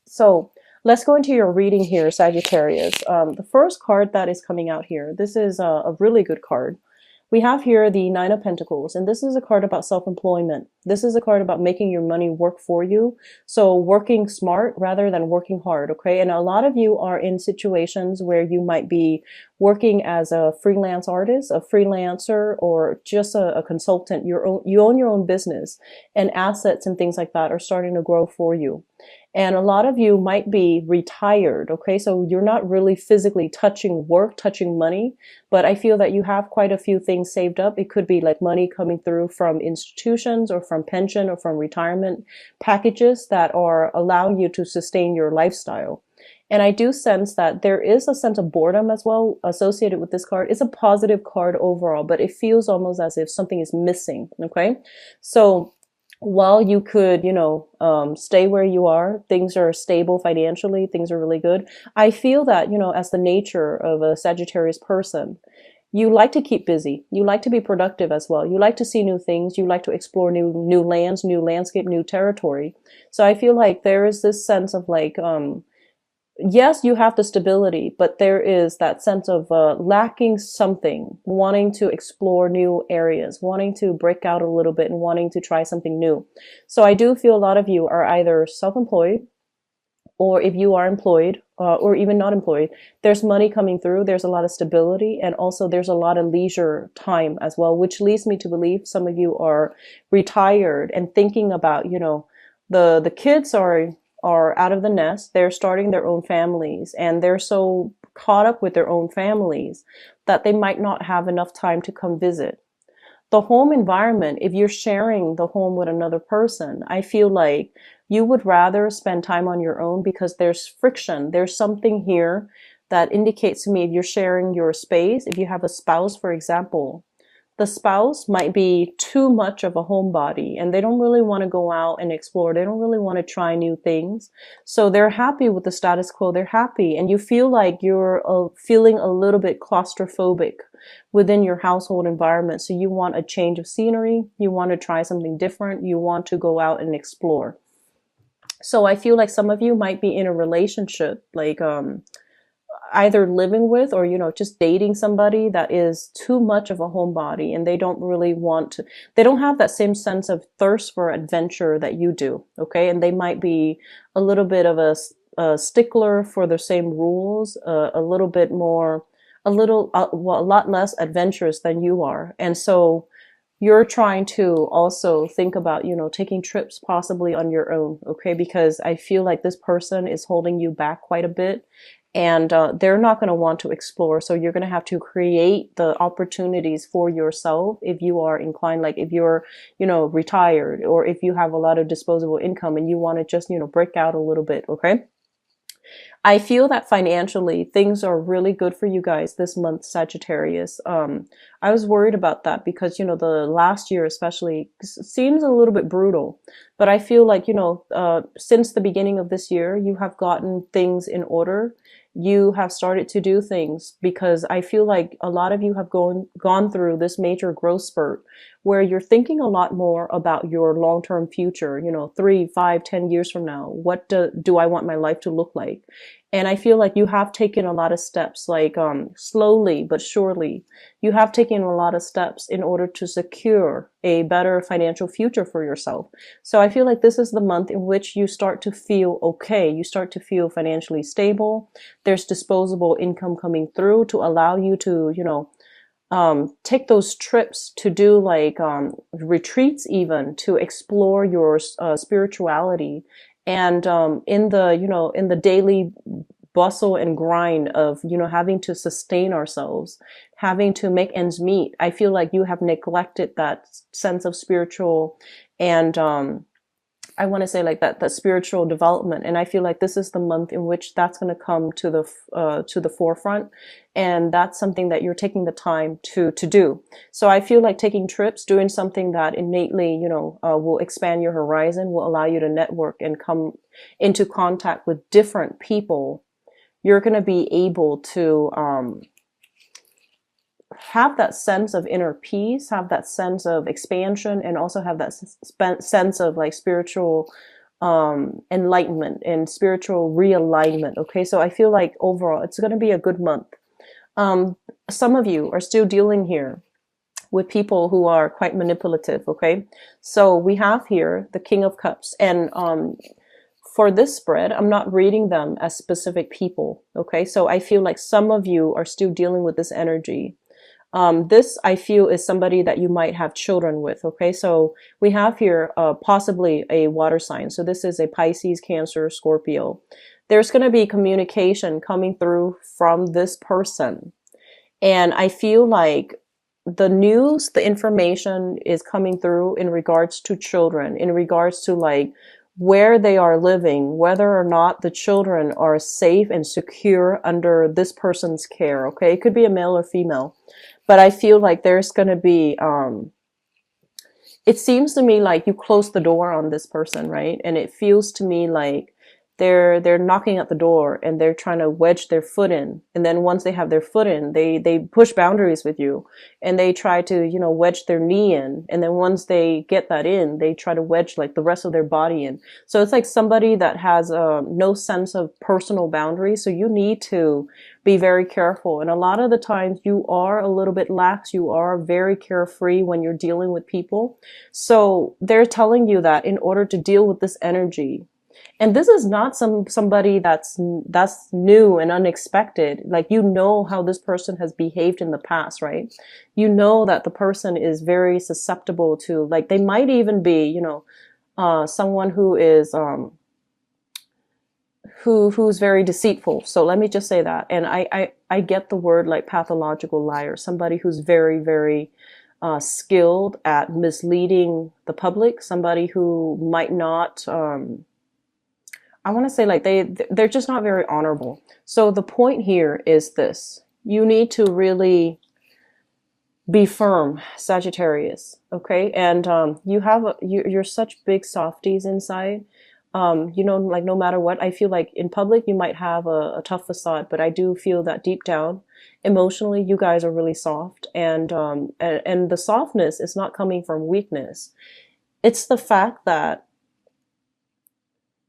So let's go into your reading here, Sagittarius. The first card that is coming out here, this is a really good card. We have here the Nine of Pentacles, and this is a card about self-employment. This is a card about making your money work for you. So working smart rather than working hard, okay? And a lot of you are in situations where you might be working as a freelance artist, a freelancer, or just a consultant. You own your own business, and assets and things like that are starting to grow for you. And a lot of you might be retired, okay? So you're not really physically touching work, touching money, but I feel that you have quite a few things saved up. It could be like money coming through from institutions or from pension or from retirement packages that are allowing you to sustain your lifestyle. And I do sense that there is a sense of boredom as well associated with this card. It's a positive card overall, but it feels almost as if something is missing, okay? So while you could, stay where you are, things are stable financially, things are really good. I feel that, as the nature of a Sagittarius person, you like to keep busy. You like to be productive as well. You like to see new things. You like to explore new lands, new landscape, new territory. So I feel like there is this sense of like, yes, you have the stability, but there is that sense of lacking something, wanting to explore new areas, wanting to break out a little bit and wanting to try something new. So I do feel a lot of you are either self-employed, or if you are employed, or even not employed, there's money coming through, there's a lot of stability, and also there's a lot of leisure time as well, which leads me to believe some of you are retired and thinking about, the kids are out of the nest, they're starting their own families, and they're so caught up with their own families that they might not have enough time to come visit. The home environment, if you're sharing the home with another person, I feel like you would rather spend time on your own because there's friction. There's something here that indicates to me if you're sharing your space, if you have a spouse, for example, the spouse might be too much of a homebody and they don't really want to go out and explore. They don't really want to try new things. So they're happy with the status quo. They're happy. And you feel like you're feeling a little bit claustrophobic within your household environment. So you want a change of scenery. You want to try something different. You want to go out and explore. So I feel like some of you might be in a relationship, like, either living with or just dating somebody that is too much of a homebody and they don't really want to, they don't have that same sense of thirst for adventure that you do, okay? And they might be a little bit of a stickler for the same rules, a little bit more, a lot less adventurous than you are. And so you're trying to also think about, taking trips possibly on your own, okay? Because I feel like this person is holding you back quite a bit, and they're not going to want to explore. So you're going to have to create the opportunities for yourself if you are inclined, like if you're, retired, or if you have a lot of disposable income and you want to just, break out a little bit, okay? I feel that financially things are really good for you guys this month, Sagittarius. I was worried about that because, the last year especially seems a little bit brutal, but I feel like, since the beginning of this year, you have gotten things in order. You have started to do things because I feel like a lot of you have gone through this major growth spurt where you're thinking a lot more about your long-term future, 3, 5, 10 years from now. What do I want my life to look like? And I feel like you have taken a lot of steps, like slowly but surely. You have taken a lot of steps in order to secure a better financial future for yourself. So I feel like this is the month in which you start to feel okay. You start to feel financially stable. There's disposable income coming through to allow you to, take those trips to do like retreats, even to explore your spirituality. And in the daily bustle and grind of, having to sustain ourselves, having to make ends meet, I feel like you have neglected that sense of spiritual and I want to say like that spiritual development. And I feel like this is the month in which that's going to come to the forefront. And that's something that you're taking the time to do. So I feel like taking trips, doing something that innately, will expand your horizon, will allow you to network and come into contact with different people. You're going to be able to, have that sense of inner peace, have that sense of expansion, and also have that sense of like spiritual enlightenment and spiritual realignment. Okay, so I feel like overall it's going to be a good month. Um, some of you are still dealing here with people who are quite manipulative. Okay, so we have here the King of Cups, and for this spread, I'm not reading them as specific people. Okay, so I feel like some of you are still dealing with this energy. This I feel is somebody that you might have children with. Okay, so we have here possibly a water sign. So this is a Pisces, Cancer, Scorpio. There's going to be communication coming through from this person. And I feel like the news, the information is coming through in regards to children, in regards to like where they are living, whether or not the children are safe and secure under this person's care. Okay, it could be a male or female, but I feel like there's going to be it seems to me like you close the door on this person, right? And it feels to me like they're knocking at the door and they're trying to wedge their foot in. And then once they have their foot in, they push boundaries with you and they try to, you know, wedge their knee in. And then once they get that in, they try to wedge like the rest of their body in. So it's like somebody that has no sense of personal boundaries. So you need to be very careful. And a lot of the times you are a little bit lax. You are very carefree when you're dealing with people. So they're telling you that in order to deal with this energy, and this is not somebody that's new and unexpected. Like, you know how this person has behaved in the past, right? You know that the person is very susceptible to, like, they might even be, you know, someone who is who's very deceitful. So let me just say that. And I get the word like pathological liar, somebody who's very, very skilled at misleading the public, somebody who might not I want to say like they're just not very honorable. So the point here is this: you need to really be firm, Sagittarius. Okay, and you're such big softies inside. You know, like no matter what, I feel like in public you might have a tough facade, but I do feel that deep down, emotionally, you guys are really soft, and the softness is not coming from weakness. It's the fact that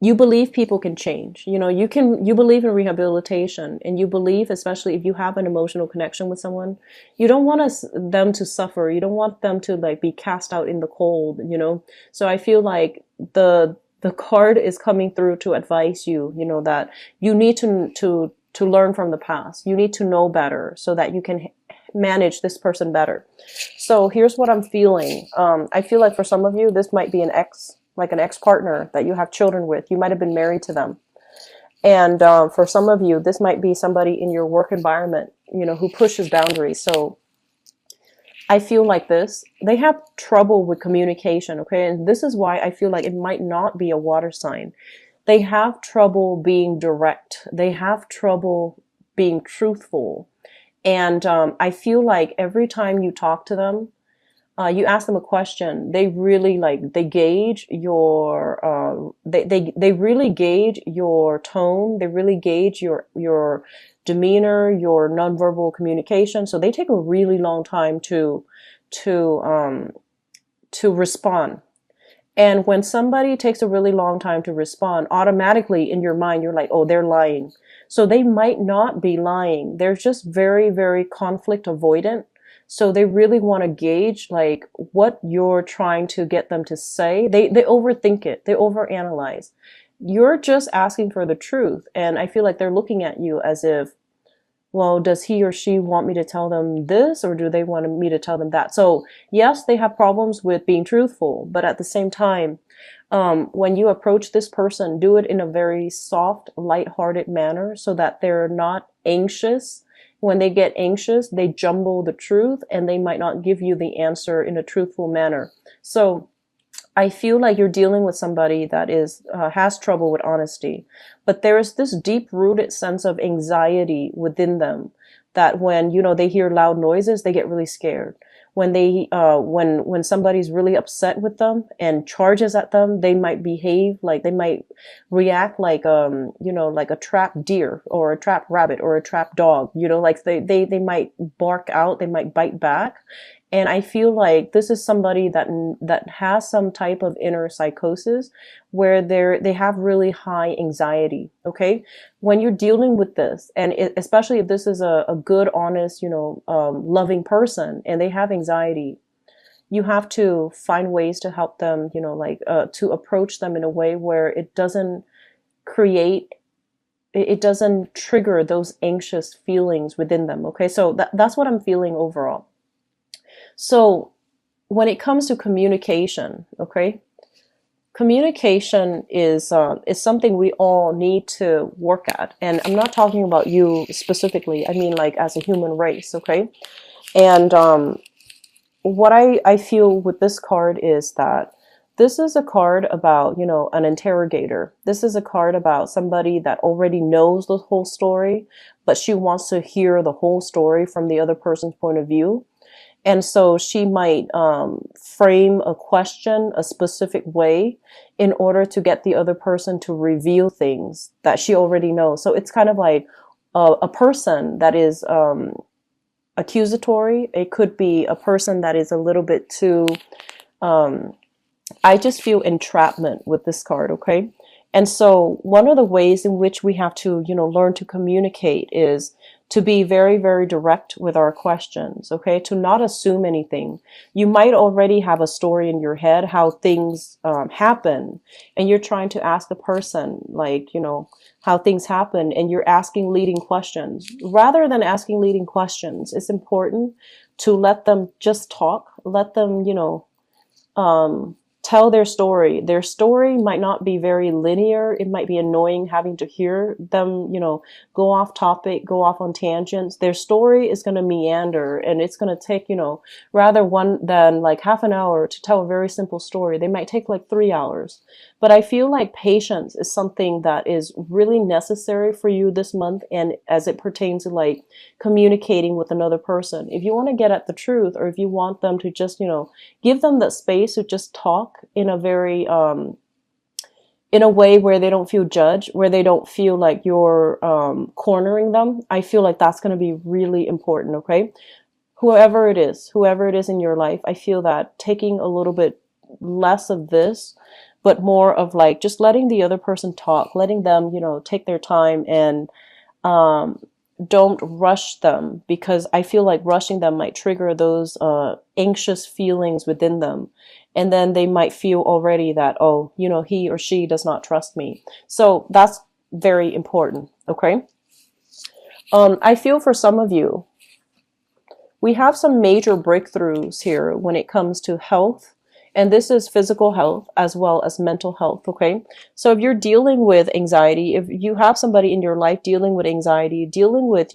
you believe people can change. You know, you believe in rehabilitation, and you believe, especially if you have an emotional connection with someone, you don't want them to suffer. You don't want them to like be cast out in the cold, you know? So I feel like the card is coming through to advise you, you know, that you need to learn from the past. You need to know better so that you can manage this person better. So here's what I'm feeling. I feel like for some of you, this might be an ex-partner that you have children with. You might have been married to them. And for some of you, this might be somebody in your work environment, you know, who pushes boundaries. So I feel like this, they have trouble with communication, okay? And this is why I feel like it might not be a water sign. They have trouble being direct. They have trouble being truthful. And I feel like every time you talk to them, you ask them a question, they really they gauge your they really gauge your tone, they really gauge your demeanor, your nonverbal communication. So they take a really long time to respond. And when somebody takes a really long time to respond, automatically in your mind you're like, oh, they're lying. So they might not be lying. They're just very, very conflict avoidant. So they really want to gauge like what you're trying to get them to say. They overthink it. They overanalyze. You're just asking for the truth. And I feel like they're looking at you as if, well, does he or she want me to tell them this, or do they want me to tell them that? So yes, they have problems with being truthful, but at the same time, when you approach this person, do it in a very soft, lighthearted manner so that they're not anxious. When they get anxious, they jumble the truth and they might not give you the answer in a truthful manner. So I feel like you're dealing with somebody that has trouble with honesty, but there is this deep-rooted sense of anxiety within them that when, you know, they hear loud noises, they get really scared. When when somebody's really upset with them and charges at them, they might react like you know, like a trapped deer or a trapped rabbit or a trapped dog. You know, like they might bark out, they might bite back. And I feel like this is somebody that has some type of inner psychosis where they have really high anxiety. Okay, when you're dealing with this, and especially if this is a good, honest, loving person, and they have anxiety, you have to find ways to help them, to approach them in a way where it doesn't create, it doesn't trigger those anxious feelings within them. Okay, so that's what I'm feeling overall. So when it comes to communication, okay, communication is something we all need to work at. And I'm not talking about you specifically. I mean, like, as a human race, okay? And what I feel with this card is that this is a card about, an interrogator. This is a card about somebody that already knows the whole story, but she wants to hear the whole story from the other person's point of view. And so she might frame a question a specific way in order to get the other person to reveal things that she already knows. So it's kind of like a person that is accusatory. It could be a person that is a little bit too, I just feel entrapment with this card, okay? And so one of the ways in which we have to, learn to communicate is to be very, very direct with our questions, okay? To not assume anything. You might already have a story in your head how things happen, and you're trying to ask the person, like, how things happen, and you're asking leading questions. Rather than asking leading questions, it's important to let them just talk, let them, tell their story. Their story might not be very linear. It might be annoying having to hear them, go off topic, go off on tangents. Their story is going to meander, and it's going to take, rather one than like half an hour to tell a very simple story. They might take like 3 hours. But I feel like patience is something that is really necessary for you this month, and as it pertains to like communicating with another person. If you want to get at the truth, or if you want them to just, give them that space to just talk in a very, in a way where they don't feel judged, where they don't feel like you're cornering them, I feel like that's going to be really important, okay? Whoever it is in your life, I feel that taking a little bit less of this, but more of like just letting the other person talk, letting them, take their time, and don't rush them, because I feel like rushing them might trigger those anxious feelings within them. And then they might feel already that, oh, he or she does not trust me. So that's very important, okay? I feel for some of you, we have some major breakthroughs here when it comes to health. And this is physical health as well as mental health, okay? So if you're dealing with anxiety, if you have somebody in your life dealing with anxiety, dealing with,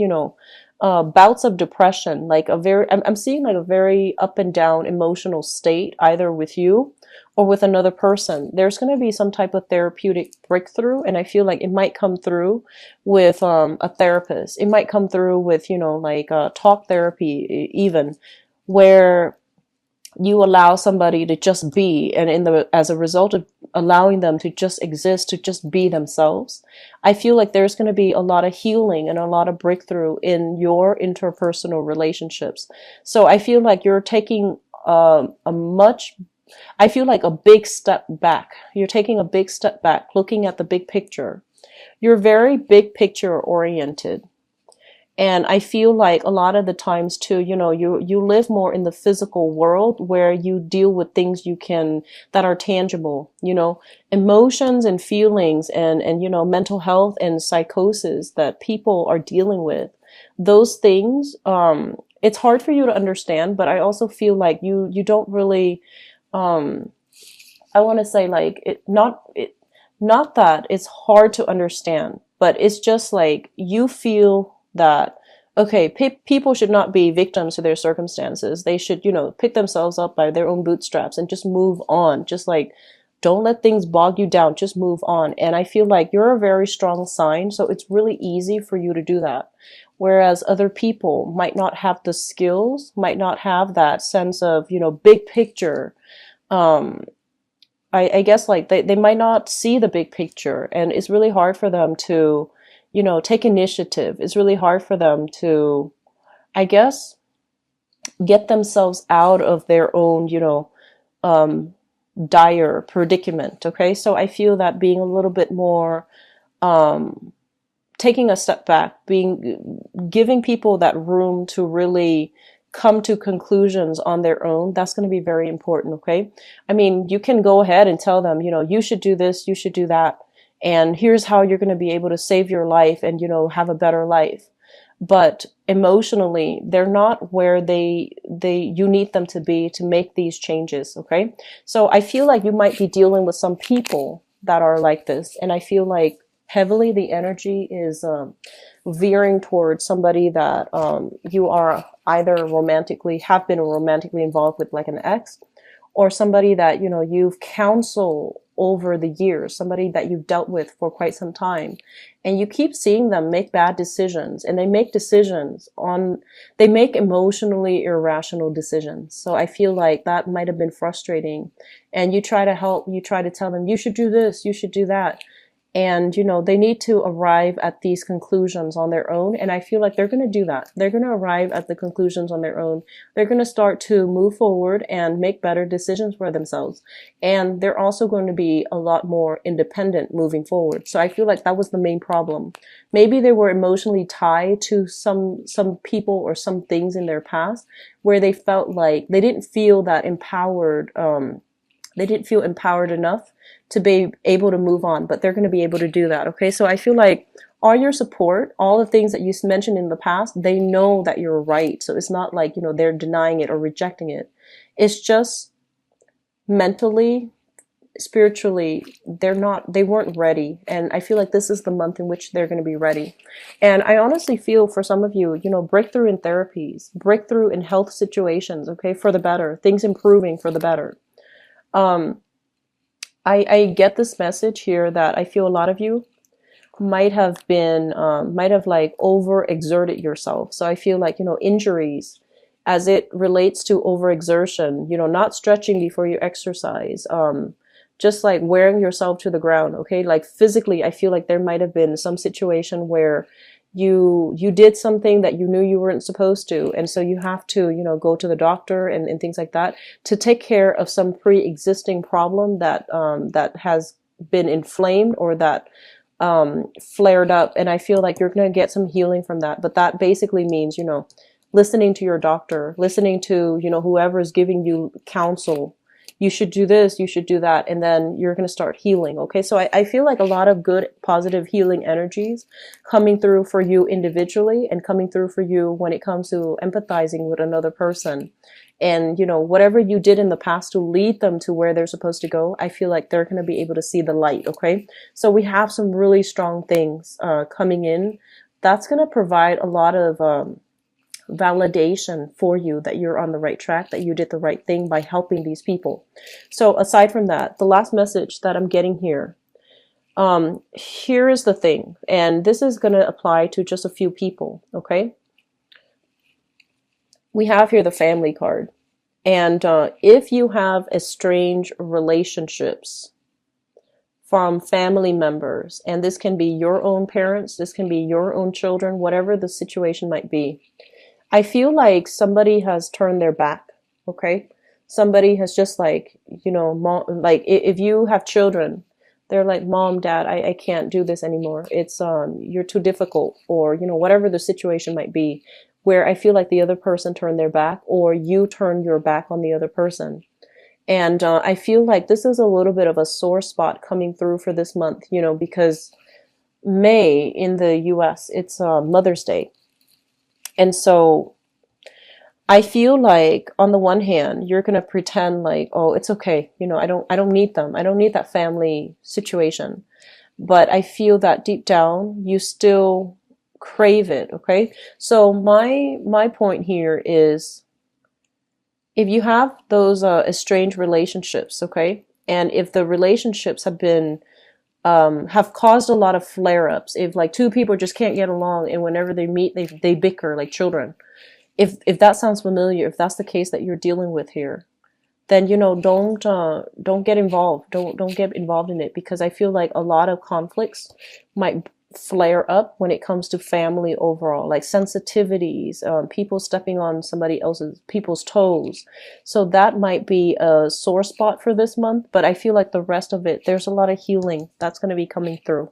bouts of depression, like I'm seeing like a very up and down emotional state, either with you or with another person, there's going to be some type of therapeutic breakthrough. And I feel like it might come through with a therapist. It might come through with, talk therapy even, where you allow somebody to just be, and as a result of allowing them to just exist, to just be themselves, I feel like there's going to be a lot of healing and a lot of breakthrough in your interpersonal relationships. So I feel like you're taking I feel like a big step back. You're taking a big step back, looking at the big picture. You're very big picture oriented. And I feel like a lot of the times too, you live more in the physical world where you deal with things that are tangible, emotions and feelings and mental health and psychosis that people are dealing with. Those things, it's hard for you to understand, but I also feel like you don't really, I want to say like not that it's hard to understand, but it's just like you feel that, okay, people should not be victims to their circumstances. They should, pick themselves up by their own bootstraps and just move on. Just like, don't let things bog you down. Just move on. And I feel like you're a very strong sign, so it's really easy for you to do that. Whereas other people might not have the skills, might not have that sense of, big picture. I guess like they might not see the big picture, and it's really hard for them to take initiative. It's really hard for them to, I guess, get themselves out of their own, um, dire predicament. Okay, so I feel that being a little bit more, um, taking a step back, giving people that room to really come to conclusions on their own, that's going to be very important. Okay, I mean, you can go ahead and tell them, you should do this, you should do that, and here's how you're going to be able to save your life and have a better life. But emotionally, they're not where you need them to be to make these changes. Okay, so I feel like you might be dealing with some people that are like this, and I feel like heavily the energy is veering towards somebody that you are either have been romantically involved with, like an ex, or somebody that you've counseled over the years, somebody that you've dealt with for quite some time, and you keep seeing them make bad decisions, and they make emotionally irrational decisions. So I feel like that might have been frustrating, and you try to help, you try to tell them, you should do this, you should do that, and they need to arrive at these conclusions on their own. And I feel like they're going to do that. They're going to arrive at the conclusions on their own. They're going to start to move forward and make better decisions for themselves. And they're also going to be a lot more independent moving forward. So I feel like that was the main problem. Maybe they were emotionally tied to some people or some things in their past where they felt like they didn't feel that empowered. They didn't feel empowered enough to be able to move on, but they're going to be able to do that. Okay, so I feel like all your support, all the things that you mentioned in the past, they know that you're right. So it's not like, they're denying it or rejecting it. It's just mentally, spiritually, they weren't ready. And I feel like this is the month in which they're going to be ready. And I honestly feel for some of you, breakthrough in therapies, breakthrough in health situations, okay, for the better, things improving for the better. I get this message here that I feel a lot of you might have like overexerted yourself. So I feel like, injuries as it relates to overexertion, not stretching before you exercise, just like wearing yourself to the ground. Okay. Like physically, I feel like there might have been some situation where you did something that you knew you weren't supposed to, and so you have to go to the doctor and things like that to take care of some pre-existing problem that that has been inflamed or that flared up. And I feel like you're going to get some healing from that. But that basically means listening to your doctor, listening to whoever is giving you counsel. You should do this, you should do that, and then you're going to start healing. Okay, so I feel like a lot of good, positive healing energies coming through for you individually and coming through for you when it comes to empathizing with another person. And, whatever you did in the past to lead them to where they're supposed to go, I feel like they're going to be able to see the light. Okay, so we have some really strong things coming in. That's going to provide a lot of validation for you that you're on the right track, that you did the right thing by helping these people. So aside from that, the last message that I'm getting here, here is the thing, and this is going to apply to just a few people. Okay, we have here the family card, and if you have estranged relationships from family members, and this can be your own parents, this can be your own children, whatever the situation might be, I feel like somebody has turned their back. Okay, somebody has just like, mom, like if you have children, they're like, mom, dad, I can't do this anymore. It's you're too difficult, or whatever the situation might be, where I feel like the other person turned their back, or you turned your back on the other person. And I feel like this is a little bit of a sore spot coming through for this month, because May in the US, it's Mother's Day. And so I feel like on the one hand, you're going to pretend like, oh, it's okay. I don't need them. I don't need that family situation. But I feel that deep down, you still crave it. Okay. So my point here is, if you have those estranged relationships, okay, and if the relationships have caused a lot of flare-ups, if like two people just can't get along and whenever they meet they bicker like children, if that sounds familiar, if that's the case that you're dealing with here, then don't get involved, don't get involved in it, because I feel like a lot of conflicts might flare up when it comes to family overall, like sensitivities, people stepping on people's toes. So that might be a sore spot for this month, but I feel like the rest of it, there's a lot of healing that's going to be coming through.